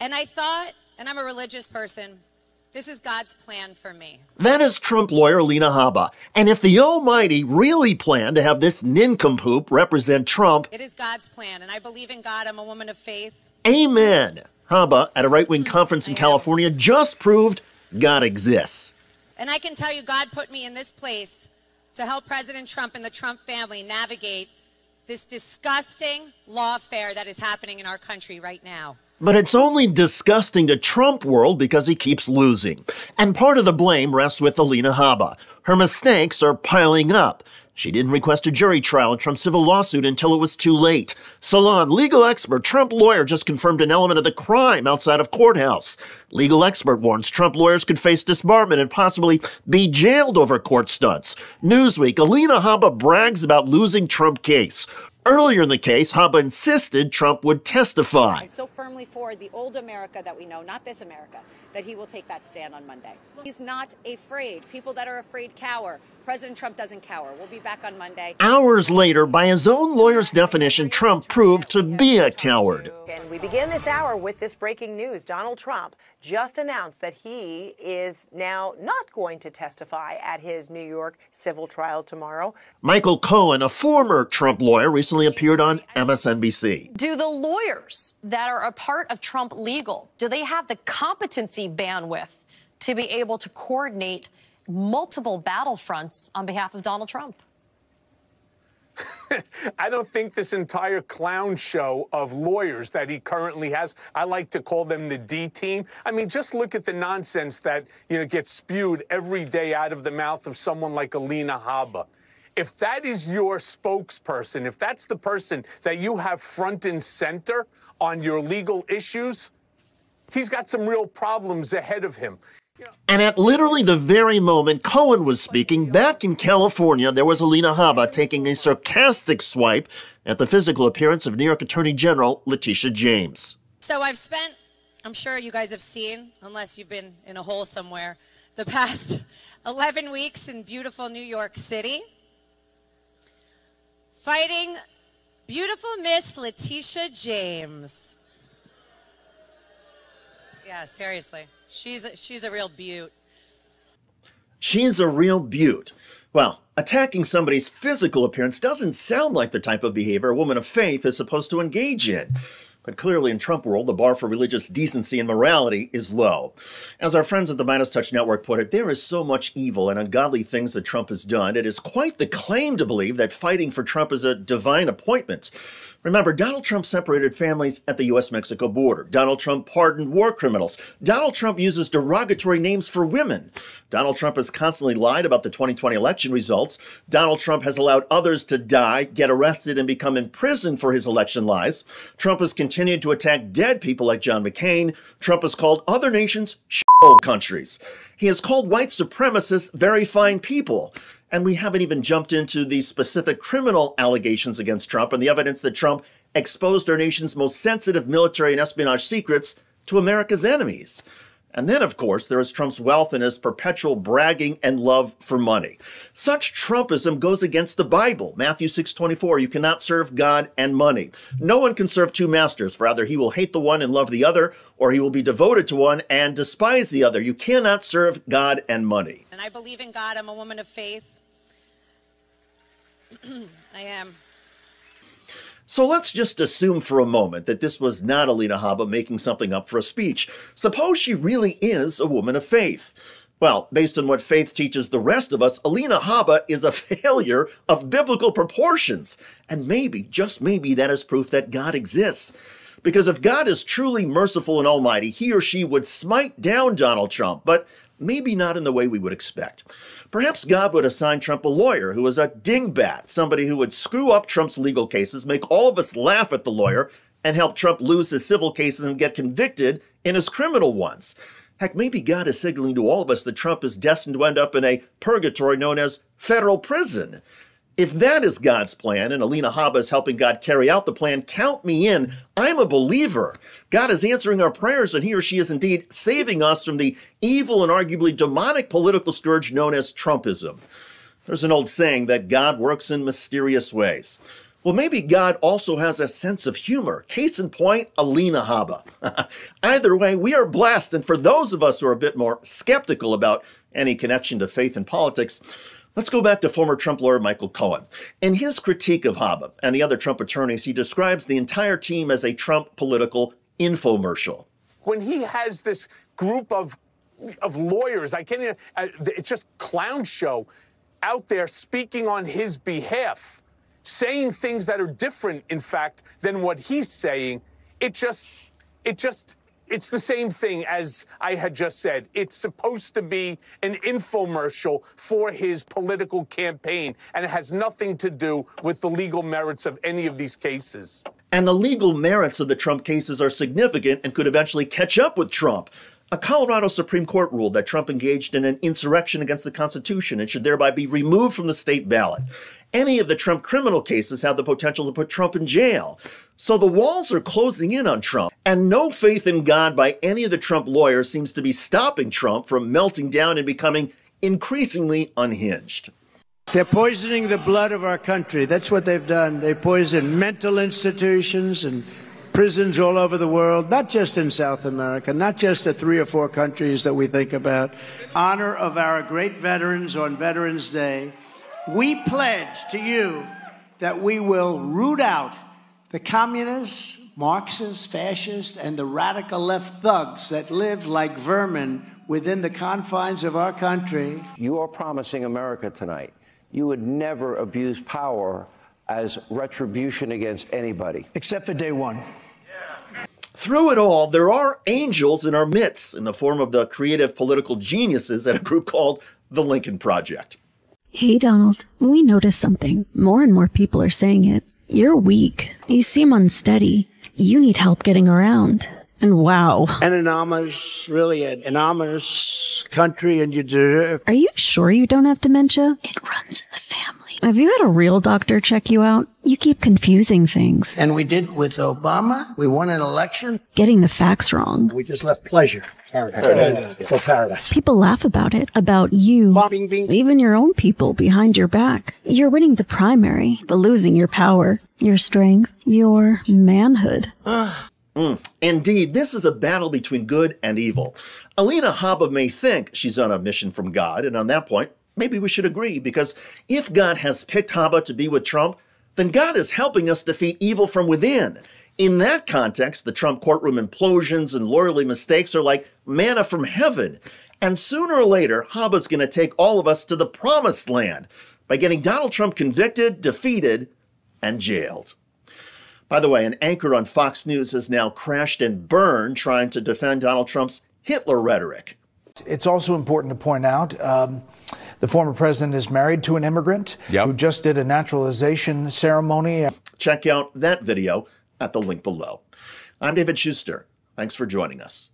And I thought, and I'm a religious person, this is God's plan for me. That is Trump lawyer Alina Habba. And if the Almighty really planned to have this nincompoop represent Trump, it is God's plan, and I believe in God. I'm a woman of faith. Amen. Habba, at a right-wing conference in California, just proved God exists. And I can tell you, God put me in this place to help President Trump and the Trump family navigate this disgusting lawfare that is happening in our country right now. But it's only disgusting to Trump world because he keeps losing. And part of the blame rests with Alina Habba. Her mistakes are piling up. She didn't request a jury trial in Trump's civil lawsuit until it was too late. Salon legal expert Trump lawyer just confirmed an element of the crime outside of courthouse. Legal expert warns Trump lawyers could face disbarment and possibly be jailed over court stunts. Newsweek, Alina Habba brags about losing Trump case. Earlier in the case, Habba insisted Trump would testify. So firmly for the old America that we know, not this America, that he will take that stand on Monday. He's not afraid. People that are afraid cower. President Trump doesn't cower. We'll be back on Monday. Hours later, by his own lawyer's definition, Trump proved to be a coward. And we begin this hour with this breaking news. Donald Trump just announced that he is now not going to testify at his New York civil trial tomorrow. Michael Cohen, a former Trump lawyer, recently appeared on MSNBC. Do the lawyers that are a part of Trump Legal, do they have the competency bandwidth to be able to coordinate multiple battlefronts on behalf of Donald Trump? I don't think this entire clown show of lawyers that he currently has, I like to call them the D team. I mean, just look at the nonsense that, gets spewed every day out of the mouth of someone like Alina Habba. If that is your spokesperson, if that's the person that you have front and center on your legal issues, he's got some real problems ahead of him. And at literally the very moment Cohen was speaking, back in California, there was Alina Habba taking a sarcastic swipe at the physical appearance of New York Attorney General Letitia James. So I've spent, I'm sure you guys have seen, unless you've been in a hole somewhere, the past 11 weeks in beautiful New York City, fighting beautiful Miss Letitia James. Yeah, seriously. She's a real beaut. She's a real beaut. Well, attacking somebody's physical appearance doesn't sound like the type of behavior a woman of faith is supposed to engage in. But clearly in Trump world, the bar for religious decency and morality is low. As our friends at the Midas Touch Network put it, there is so much evil and ungodly things that Trump has done. It is quite the claim to believe that fighting for Trump is a divine appointment. Remember, Donald Trump separated families at the U.S.-Mexico border. Donald Trump pardoned war criminals. Donald Trump uses derogatory names for women. Donald Trump has constantly lied about the 2020 election results. Donald Trump has allowed others to die, get arrested, and become imprisoned for his election lies. Trump has continued to attack dead people like John McCain. Trump has called other nations shithole countries. He has called white supremacists very fine people. And we haven't even jumped into the specific criminal allegations against Trump and the evidence that Trump exposed our nation's most sensitive military and espionage secrets to America's enemies. And then, of course, there is Trump's wealth and his perpetual bragging and love for money. Such Trumpism goes against the Bible. Matthew 6:24, you cannot serve God and money. No one can serve two masters, for either he will hate the one and love the other, or he will be devoted to one and despise the other. You cannot serve God and money. And I believe in God. I'm a woman of faith. I am. So let's just assume for a moment that this was not Alina Habba making something up for a speech. Suppose she really is a woman of faith. Well, based on what faith teaches the rest of us, Alina Habba is a failure of biblical proportions. And maybe, just maybe, that is proof that God exists. Because if God is truly merciful and almighty, he or she would smite down Donald Trump, but maybe not in the way we would expect. Perhaps God would assign Trump a lawyer who was a dingbat, somebody who would screw up Trump's legal cases, make all of us laugh at the lawyer, and help Trump lose his civil cases and get convicted in his criminal ones. Heck, maybe God is signaling to all of us that Trump is destined to end up in a purgatory known as federal prison. If that is God's plan, and Alina Habba is helping God carry out the plan, count me in. I'm a believer. God is answering our prayers, and he or she is indeed saving us from the evil and arguably demonic political scourge known as Trumpism. There's an old saying that God works in mysterious ways. Well, maybe God also has a sense of humor. Case in point, Alina Habba. Either way, we are blessed, and for those of us who are a bit more skeptical about any connection to faith and politics, let's go back to former Trump lawyer Michael Cohen. In his critique of Habba and the other Trump attorneys, he describes the entire team as a Trump political infomercial. When he has this group of lawyers, I can't even, it's just clown show out there speaking on his behalf, saying things that are different, in fact, than what he's saying. It's the same thing as I had just said. It's supposed to be an infomercial for his political campaign, and it has nothing to do with the legal merits of any of these cases. And the legal merits of the Trump cases are significant and could eventually catch up with Trump. A Colorado Supreme Court ruled that Trump engaged in an insurrection against the Constitution and should thereby be removed from the state ballot. Any of the Trump criminal cases have the potential to put Trump in jail. So the walls are closing in on Trump, and no faith in God by any of the Trump lawyers seems to be stopping Trump from melting down and becoming increasingly unhinged. They're poisoning the blood of our country. That's what they've done. They poison mental institutions and prisons all over the world, not just in South America, not just the 3 or 4 countries that we think about. Honor of our great veterans on Veterans Day. We pledge to you that we will root out the communists, Marxists, fascists, and the radical left thugs that live like vermin within the confines of our country. You are promising America tonight you would never abuse power as retribution against anybody. Except for day one. Through it all, there are angels in our midst in the form of the creative political geniuses at a group called the Lincoln Project. Hey, Donald, we noticed something. More and more people are saying it. You're weak. You seem unsteady. You need help getting around. And wow. An anomalous, really an anomalous country, and you deserve. Are you sure you don't have dementia? It runs in the family. Have you had a real doctor check you out? You keep confusing things. And we did with Obama. We won an election. Getting the facts wrong. We just left pleasure. Paradise. People laugh about it, about you, even your own people behind your back. You're winning the primary, but losing your power, your strength, your manhood. Indeed, this is a battle between good and evil. Alina Habba may think she's on a mission from God, and on that point, maybe we should agree, because if God has picked Habba to be with Trump, then God is helping us defeat evil from within. In that context, the Trump courtroom implosions and lawyerly mistakes are like manna from heaven. And sooner or later, Habba's going to take all of us to the promised land by getting Donald Trump convicted, defeated, and jailed. By the way, an anchor on Fox News has now crashed and burned trying to defend Donald Trump's Hitler rhetoric. It's also important to point out the former president is married to an immigrant who just did a naturalization ceremony. Check out that video at the link below. I'm David Shuster. Thanks for joining us.